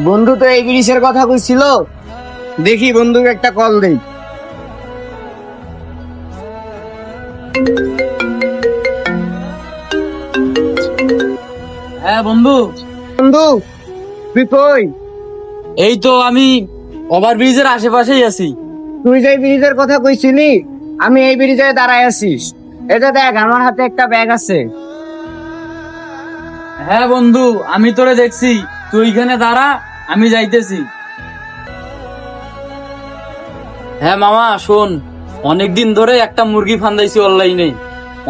বন্ধু তো এই ব্রিজের কথা বলছিল, দেখি বন্ধুকে একটা কল দেই। হ্যাঁ বন্ধু। বন্ধু তুই কই? এই তো আমি ওভার ব্রিজের আশেপাশেই আছি। তুই যে ব্রিজের কথা কইছিলি, আমি এই ব্রিজে দাঁড়ায় আছিস। এটা দেখ, আমার হাতে একটা ব্যাগ আছে। হ্যাঁ বন্ধু, আমি তোরে দেখছি, তুই এখানে দাঁড়া, আমি যাইতেছি। হ্যাঁ মামা শোন, অনেকদিন ধরে একটা মুরগি ফান্দাইছি অনলাইনে,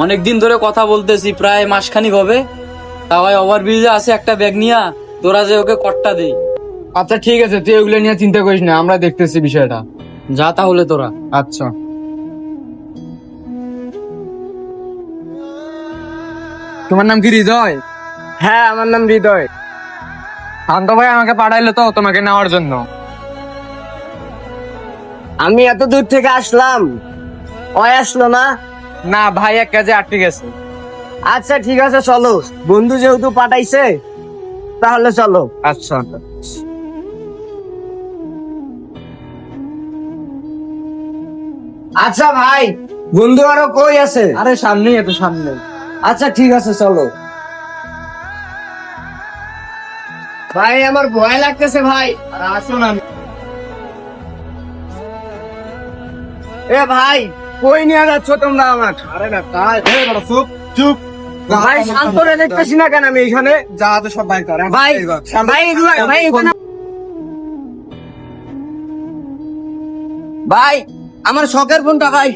অনেকদিন ধরে কথা বলতেছি, প্রায় মাসখানিক হবে। তাই ওভার ব্রিজে আছে একটা ব্যাগ নিয়া, তোরা যে ওকে কট্টা দে। আচ্ছা ঠিক আছে, তুই ওগুলো নিয়ে চিন্তা করিস না, আমরা দেখতেছি বিষয়টা। যা তাহলে তোরা। আচ্ছা। তোমার নাম কি হৃদয়? হ্যাঁ, আমার নাম হৃদয়। শান্ত ভাই আমাকে পাঠাইলো তো তোমাকে নেওয়ার জন্য। আমি এত দূর থেকে আসলাম, ওই আসলো না। না ভাই, এক কাজে আটকে গেছে। আচ্ছা ঠিক আছে, চলো। বন্ধু যেহেতু পাঠাইছে, তাহলে চলো। আচ্ছা। আচ্ছা ভাই, বন্ধু আরো কই আছে? আরে সামনেই, এত সামনে। আচ্ছা ঠিক আছে, চলো। ভাই আমার ভয় লাগতেছে ভাই। আসুন। এ ভাই, কই নিয়ে যাচ্ছ তোমরা আমার? আরে না তাই, চুপ চুপ। ভাই শান্ত রে, দেখতেছি না কেন আমি এখানে? যা তো সব ভাই কর। ভাই ভাই ভাই ভাই, আমার শখের ফোনটা ভাই।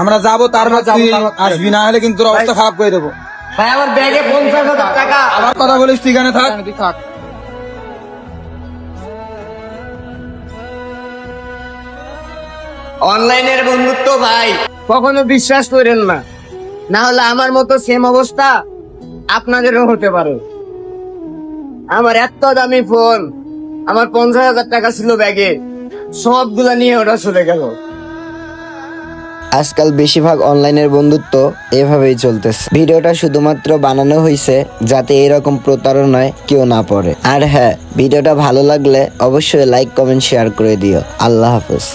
আমরা যাবো, তার মধ্যে তুই আসবি, না হলে কিন্তু তোর অবস্থা খারাপ করে দেবো। ভাই আমার ব্যাগে 50,000 টাকা। আবার কথা বলিস, তুই এখানে থাক। থাক। অনলাইনের বন্ধুত্ব ভাই কখনো বিশ্বাস করেন না, না হলে আমার মতো সেম অবস্থা আপনাদেরও হতে পারে। আমার এত দামি ফোন, আমার 50,000 টাকা ছিল ব্যাগে, সবগুলা নিয়ে ওটা চলে গেল। আজকাল বেশিরভাগ অনলাইনের বন্ধুত্ব এভাবেই চলতেছে। ভিডিওটা শুধুমাত্র বানানো হয়েছে যাতে এরকম প্রতারণায় কেউ না পড়ে। আর হ্যাঁ, ভিডিওটা ভালো লাগলে অবশ্যই লাইক, কমেন্ট, শেয়ার করে দিও। আল্লাহ হাফেজ।